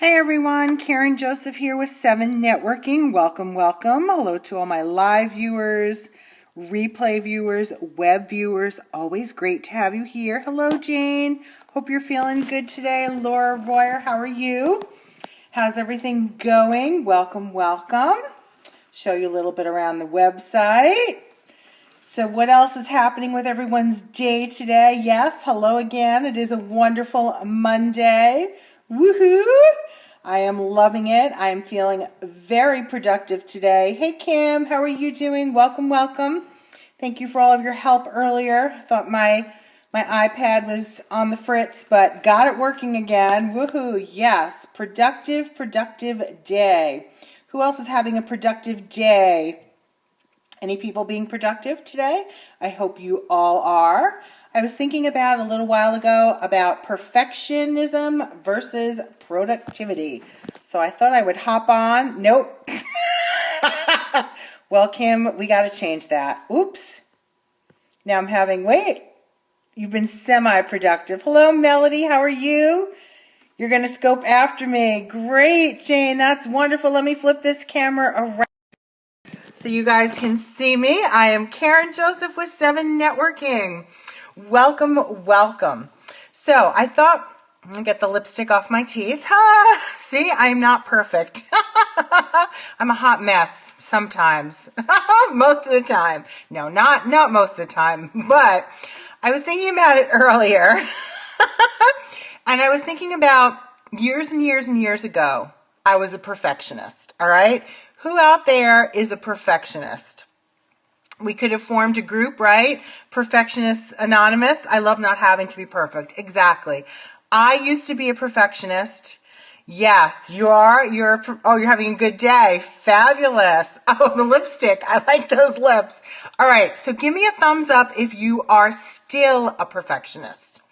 Hey everyone, Karen Joseph here with SEVENnetworking. Welcome, welcome. Hello to all my live viewers, replay viewers, web viewers. Always great to have you here. Hello, Jane. Hope you're feeling good today. Laura Royer, how are you? How's everything going? Welcome, welcome. Show you a little bit around the website. So what else is happening with everyone's day today? Yes, hello again. It is a wonderful Monday. Woohoo! I am loving it. I am feeling very productive today. Hey Kim, how are you doing? Welcome, welcome. Thank you for all of your help earlier. I thought my iPad was on the fritz, but got it working again. Woohoo! Yes, productive day. Who else is having a productive day? Any people being productive today? I hope you all are. I was thinking about a little while ago about perfectionism versus productivity. So I thought I would hop on. Nope. Well, Kim, we got to change that. Oops. Now I'm having, wait, you've been semi-productive. Hello, Melody. How are you? You're going to scope after me. Great, Jane. That's wonderful. Let me flip this camera around so you guys can see me. I am Karen Joseph with SEVENnetworking. Welcome, welcome. So I thought, I'm going to get the lipstick off my teeth. See, I am not perfect. I'm a hot mess sometimes. Most of the time. No, not most of the time. But I was thinking about it earlier. And I was thinking about years and years and years ago, I was a perfectionist. All right? Who out there is a perfectionist? We could have formed a group, right? Perfectionists Anonymous. I love not having to be perfect. Exactly. I used to be a perfectionist. Yes, you are. You're having a good day. Fabulous. Oh, the lipstick. I like those lips. All right. So give me a thumbs up if you are still a perfectionist.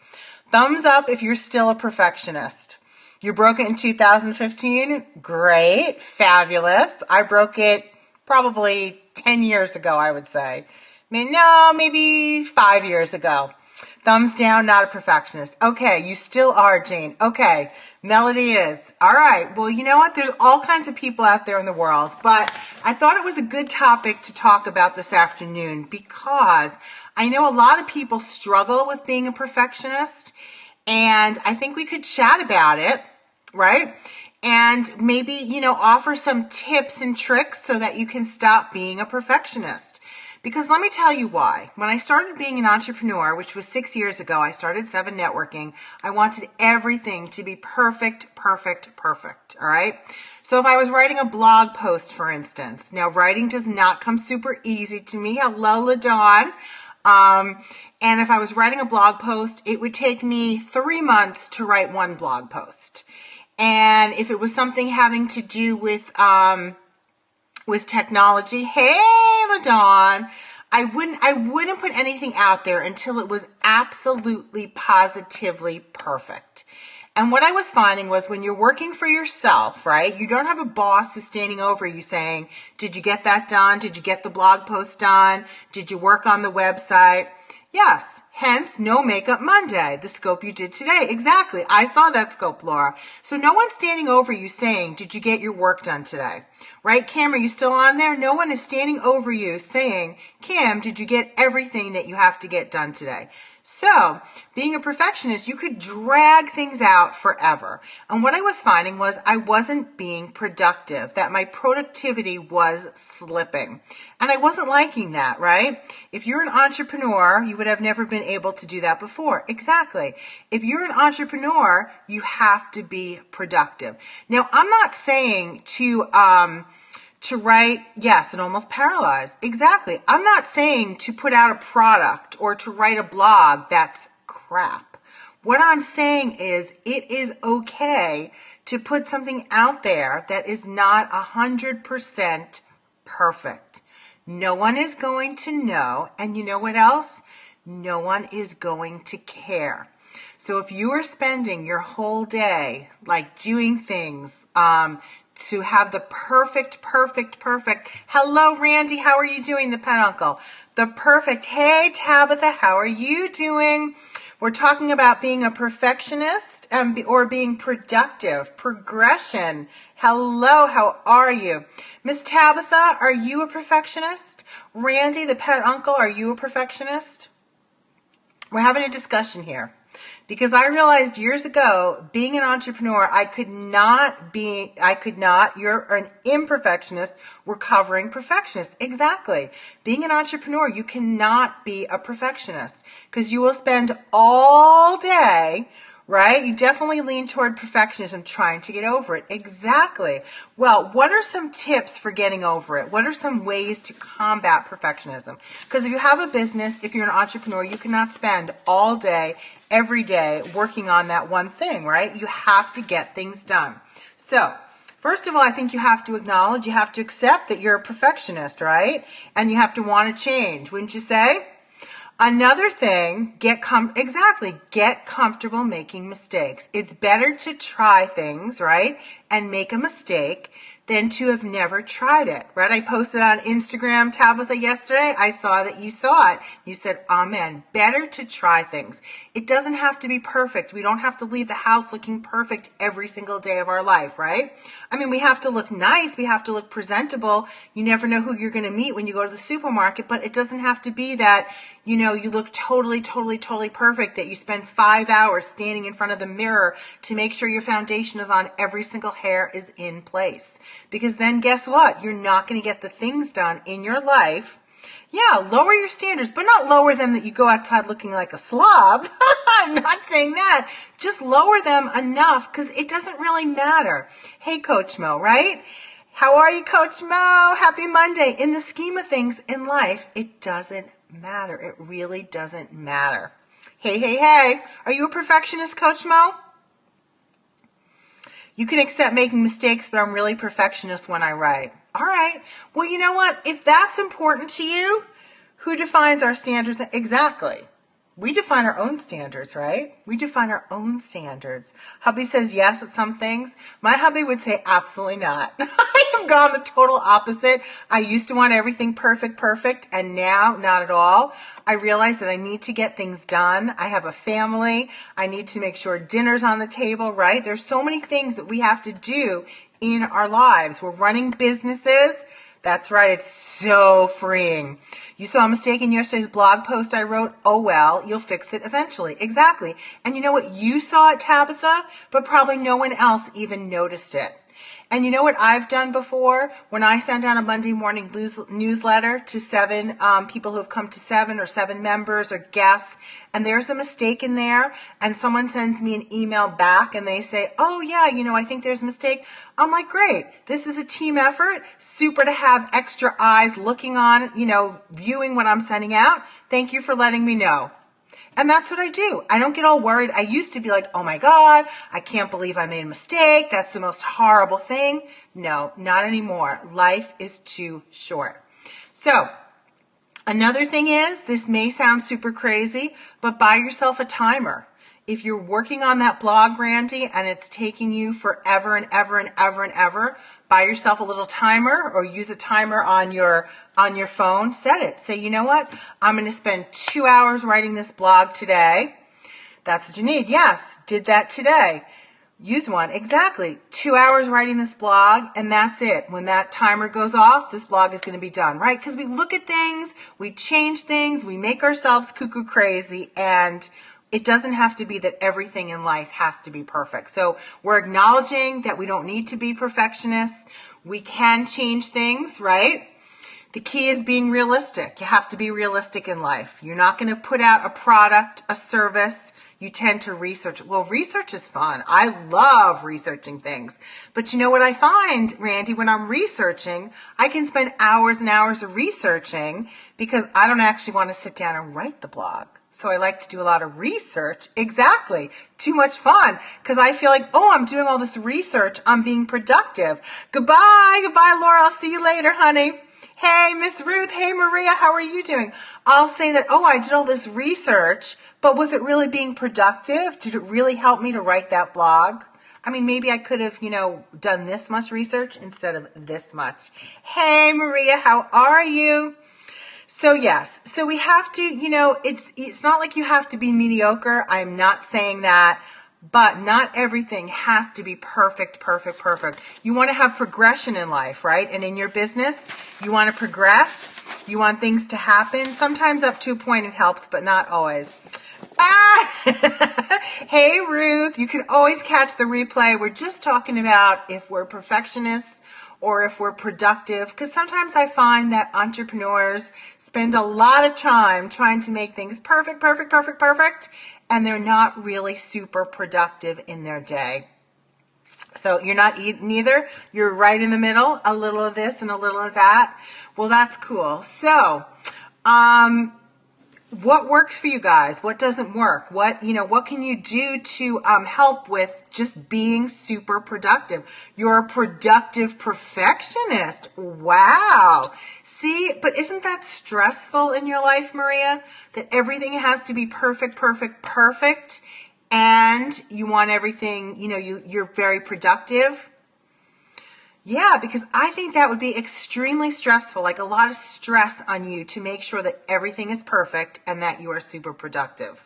Thumbs up if you're still a perfectionist. You broke it in 2015? Great. Fabulous. I broke it probably 10 years ago, I would say. I mean, no, maybe 5 years ago. Thumbs down, not a perfectionist. Okay, you still are, Jane. Okay, Melody is. All right, well, you know what? There's all kinds of people out there in the world, but I thought it was a good topic to talk about this afternoon because I know a lot of people struggle with being a perfectionist, and I think we could chat about it, right? And maybe, offer some tips and tricks so that you can stop being a perfectionist. Because let me tell you why. When I started being an entrepreneur, which was 6 years ago, I started SEVENnetworking. I wanted everything to be perfect, all right? So if I was writing a blog post, for instance, now writing does not come super easy to me. Hello, LaDawn. And if I was writing a blog post, it would take me 3 months to write one blog post. And if it was something having to do with technology, hey, LaDawn, I wouldn't put anything out there until it was absolutely, positively perfect. And what I was finding was when you're working for yourself, right, you don't have a boss who's standing over you saying, did you get that done? Did you get the blog post done? Did you work on the website? Yes. Hence, no makeup Monday, the scope you did today. Exactly. I saw that scope, Laura. So no one's standing over you saying, did you get your work done today? Right, Kim, are you still on there? No one is standing over you saying, Kim, did you get everything that you have to get done today? So, being a perfectionist, you could drag things out forever. And what I was finding was I wasn't being productive, that my productivity was slipping. And I wasn't liking that, right? If you're an entrepreneur, you would have never been able to do that before. Exactly. If you're an entrepreneur, you have to be productive. Now, I'm not saying to write, yes, and almost paralyzed. Exactly. I'm not saying to put out a product or to write a blog that's crap. What I'm saying is it is okay to put something out there that is not 100% perfect. No one is going to know, and you know what else? No one is going to care. So if you are spending your whole day like doing things, to have the perfect. Hello, Randy. How are you doing? The pen uncle. The perfect. Hey, Tabitha. How are you doing? We're talking about being a perfectionist or being productive, progression. Hello, how are you? Miss Tabitha, are you a perfectionist? Randy, the pet uncle, are you a perfectionist? We're having a discussion here because I realized years ago, being an entrepreneur, you're an imperfectionist, recovering perfectionist. Exactly. Being an entrepreneur, you cannot be a perfectionist because you will spend all day, right? You definitely lean toward perfectionism, trying to get over it. Exactly. Well, what are some tips for getting over it? What are some ways to combat perfectionism? Because if you have a business, if you're an entrepreneur, you cannot spend all day, every day, working on that one thing, right? You have to get things done. So, first of all, I think you have to acknowledge, you have to accept that you're a perfectionist, right? And you have to want to change, wouldn't you say? Another thing, get comfortable making mistakes. It's better to try things, right, and make a mistake than to have never tried it, right? I posted on Instagram, Tabitha, yesterday. I saw that you saw it. You said, amen. Better to try things. It doesn't have to be perfect. We don't have to leave the house looking perfect every single day of our life, right? I mean, we have to look nice. We have to look presentable. You never know who you're going to meet when you go to the supermarket, but it doesn't have to be that, you look totally perfect, that you spend 5 hours standing in front of the mirror to make sure your foundation is on, every single hair is in place. Because then guess what? You're not going to get the things done in your life. Yeah, lower your standards, but not lower them that you go outside looking like a slob. I'm not saying that. Just lower them enough because it doesn't really matter. Hey, Coach Mo, right? How are you, Coach Mo? Happy Monday. In the scheme of things in life, it doesn't matter. It really doesn't matter. Hey. Are you a perfectionist, Coach Mo? You can accept making mistakes, but I'm really perfectionist when I write. All right. Well, you know what? If that's important to you, who defines our standards? Exactly. We define our own standards, right? We define our own standards. Hubby says yes at some things. My hubby would say absolutely not. I have gone the total opposite. I used to want everything perfect, and now not at all. I realize that I need to get things done. I have a family. I need to make sure dinner's on the table, right? There's so many things that we have to do in our lives. We're running businesses. That's right. It's so freeing. You saw a mistake in yesterday's blog post I wrote. Oh, well, you'll fix it eventually. Exactly. And you know what? You saw it, Tabitha, but probably no one else even noticed it. And you know what I've done before? When I send out a Monday morning newsletter to 7 people who have come to 7 or 7 members or guests, and there's a mistake in there, and someone sends me an email back and they say, oh yeah, I think there's a mistake. I'm like, great. This is a team effort. Super to have extra eyes looking on, viewing what I'm sending out. Thank you for letting me know. And that's what I do. I don't get all worried. I used to be like, oh my God, I can't believe I made a mistake. That's the most horrible thing. No, not anymore. Life is too short. So, another thing is, this may sound super crazy, but buy yourself a timer. If you're working on that blog, Randy, and it's taking you forever and ever, buy yourself a little timer or use a timer on your phone. Set it. Say, you know what? I'm going to spend 2 hours writing this blog today. That's what you need. Yes, did that today. Use one. Exactly. 2 hours writing this blog, and that's it. When that timer goes off, this blog is going to be done, right? Because we look at things, we change things, we make ourselves cuckoo crazy, and it doesn't have to be that everything in life has to be perfect. So we're acknowledging that we don't need to be perfectionists. We can change things, right? The key is being realistic. You have to be realistic in life. You're not going to put out a product, a service. You tend to research. Well, research is fun. I love researching things. But you know what I find, Randy, when I'm researching, I can spend hours and hours of researching because I don't actually want to sit down and write the blog. So I like to do a lot of research. Exactly. Too much fun. Because I feel like, I'm doing all this research. I'm being productive. Goodbye, Laura. I'll see you later, honey. Hey, Miss Ruth. Hey, Maria. How are you doing? I'll say that, I did all this research, but was it really being productive? Did it really help me to write that blog? I mean, maybe I could have, done this much research instead of this much. Hey, Maria. How are you? So yes, so we have to, it's not like you have to be mediocre. I'm not saying that, but not everything has to be perfect, perfect, perfect. You want to have progression in life, right? And in your business, you want to progress. You want things to happen. Sometimes up to a point it helps, but not always. Hey, Ruth, you can always catch the replay. We're just talking about if we're perfectionists or if we're productive, because sometimes I find that entrepreneurs spend a lot of time trying to make things perfect, perfect, perfect, perfect, and they're not really super productive in their day. So you're not neither. You're right in the middle, a little of this and a little of that. Well, that's cool. So, what works for you guys? What doesn't work? What can you do to help with just being super productive? You're a productive perfectionist. Wow. See, but isn't that stressful in your life, Maria? That everything has to be perfect, perfect, perfect, and you want everything, you're very productive. Yeah, because I think that would be extremely stressful, like a lot of stress on you to make sure that everything is perfect and that you are super productive.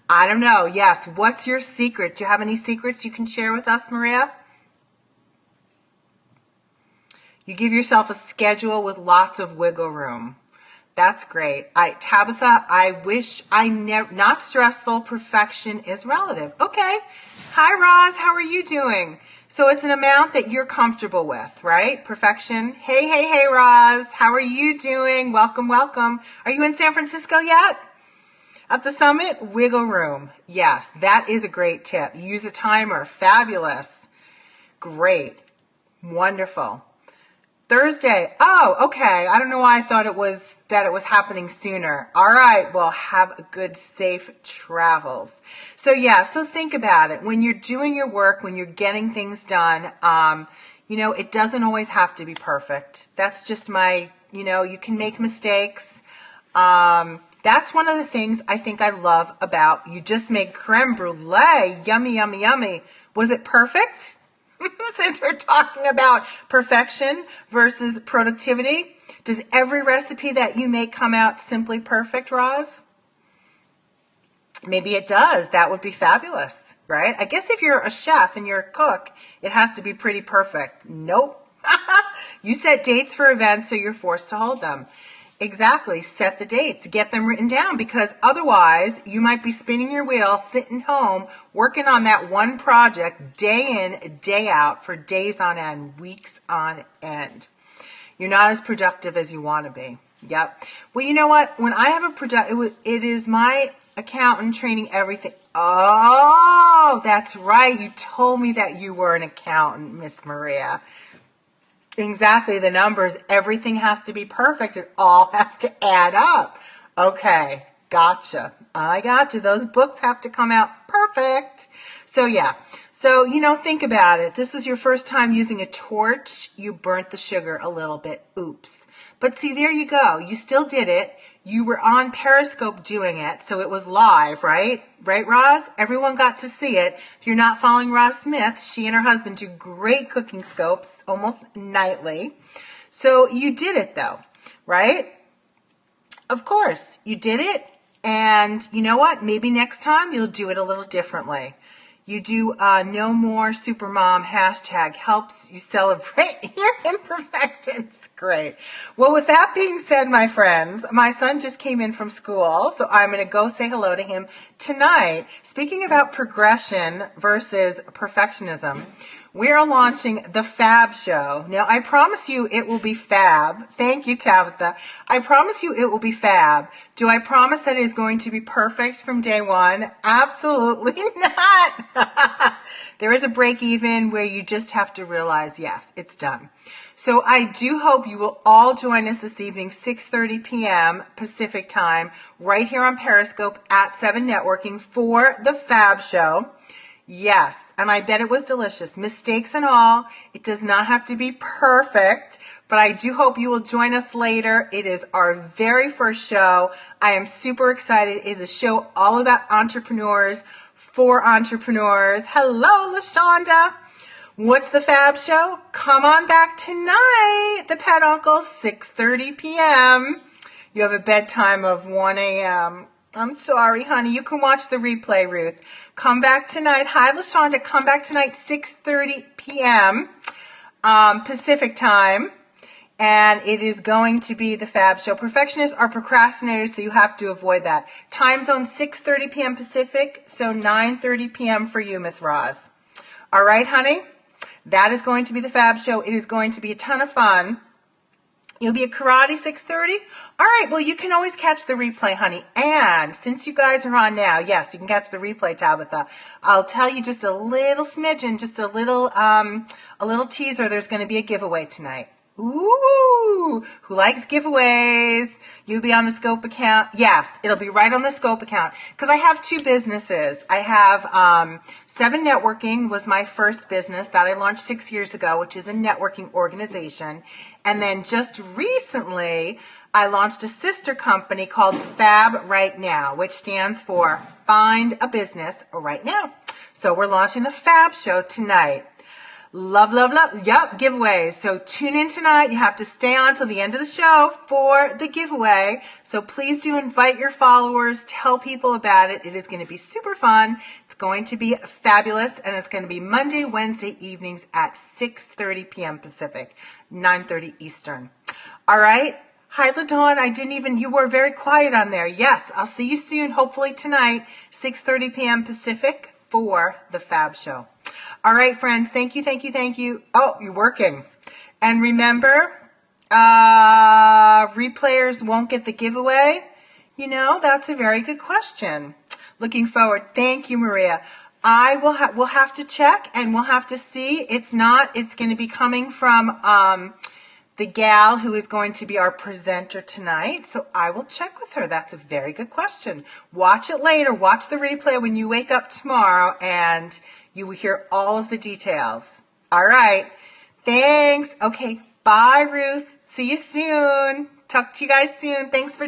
I don't know. Yes. What's your secret? Do you have any secrets you can share with us, Maria? You give yourself a schedule with lots of wiggle room. That's great. Tabitha, I wish not stressful. Perfection is relative. Okay. Hi, Roz. How are you doing? So it's an amount that you're comfortable with, right? Perfection. Hey, Roz. How are you doing? Welcome, welcome. Are you in San Francisco yet? At the summit? Wiggle room. Yes, that is a great tip. Use a timer. Fabulous. Great. Wonderful. Thursday. Oh, okay. I don't know why I thought it was happening sooner. All right. Well, have a good, safe travels. So yeah, so think about it. When you're doing your work, when you're getting things done, it doesn't always have to be perfect. That's just you can make mistakes. That's one of the things I think I love about, you just made creme brulee. Yummy, yummy, yummy. Was it perfect? Since we're talking about perfection versus productivity, does every recipe that you make come out simply perfect, Roz? Maybe it does. That would be fabulous, right? I guess if you're a chef and you're a cook, it has to be pretty perfect. Nope. You set dates for events, so you're forced to hold them. Exactly. Set the dates. Get them written down, because otherwise you might be spinning your wheels, sitting home, working on that one project day in, day out for days on end, weeks on end. You're not as productive as you want to be. Yep. Well, you know what? When I have it is my accountant training everything. Oh, that's right. You told me that you were an accountant, Miss Maria. Exactly, the numbers, everything has to be perfect. It all has to add up. Okay, gotcha. I got you. Those books have to come out perfect. So yeah, so think about it. This was your first time using a torch. You burnt the sugar a little bit. Oops. But see, there you go. You still did it. You were on Periscope doing it, so it was live, right? Right, Roz? Everyone got to see it. If you're not following Roz Smith, she and her husband do great cooking scopes almost nightly. So you did it, though, right? Of course, you did it. And you know what? Maybe next time you'll do it a little differently. You do no more supermom hashtag helps you celebrate your imperfections. Great. Well, with that being said, my friends, my son just came in from school, so I'm going to go say hello to him tonight. Speaking about progression versus perfectionism, we are launching the Fab Show. Now, I promise you it will be fab. Thank you, Tabitha. I promise you it will be fab. Do I promise that it is going to be perfect from day one? Absolutely not. There is a break even where you just have to realize, yes, it's done. So I do hope you will all join us this evening, 6:30 p.m. Pacific time, right here on Periscope at SEVENnetworking for the Fab Show. Yes, and I bet it was delicious. Mistakes and all. It does not have to be perfect, but I do hope you will join us later. It is our very first show. I am super excited. It is a show all about entrepreneurs for entrepreneurs. Hello, LaShonda. What's the Fab Show? Come on back tonight, the Pet Uncle, 6:30 p.m. You have a bedtime of 1 a.m. I'm sorry, honey. You can watch the replay, Ruth. Come back tonight. Hi, LaShonda. Come back tonight, 6:30 p.m. Pacific time. And it is going to be the Fab Show. Perfectionists are procrastinators, so you have to avoid that. Time zone 6:30 p.m. Pacific, so 9:30 p.m. for you, Miss Roz. All right, honey? That is going to be the Fab Show. It is going to be a ton of fun. You'll be at karate 6:30? All right, well, you can always catch the replay, honey. And since you guys are on now, yes, you can catch the replay, Tabitha. I'll tell you just a little smidgen, just a little teaser. There's going to be a giveaway tonight. Ooh, who likes giveaways? You'll be on the Scope account. Yes, it'll be right on the Scope account because I have two businesses. I have SEVENnetworking was my first business that I launched 6 years ago, which is a networking organization. And then just recently, I launched a sister company called Fab Right Now, which stands for Find a Business Right Now. So we're launching the Fab Show tonight. Love, love, love. Yep, giveaways. So tune in tonight. You have to stay on till the end of the show for the giveaway. So please do invite your followers. Tell people about it. It is going to be super fun. It's going to be fabulous. And it's going to be Monday, Wednesday evenings at 6:30 p.m. Pacific, 9:30 Eastern. All right. Hi, LaDawn. You were very quiet on there. Yes, I'll see you soon. Hopefully tonight, 6:30 p.m. Pacific for the Fab Show. All right, friends. Thank you, thank you, thank you. Oh, you're working. And remember, replayers won't get the giveaway. You know, that's a very good question. Looking forward. Thank you, Maria. We'll have to check and we'll have to see. It's going to be coming from the gal who is going to be our presenter tonight. So I will check with her. That's a very good question. Watch it later. Watch the replay when you wake up tomorrow and you will hear all of the details. All right. Thanks. Okay. Bye, Ruth. See you soon. Talk to you guys soon. Thanks for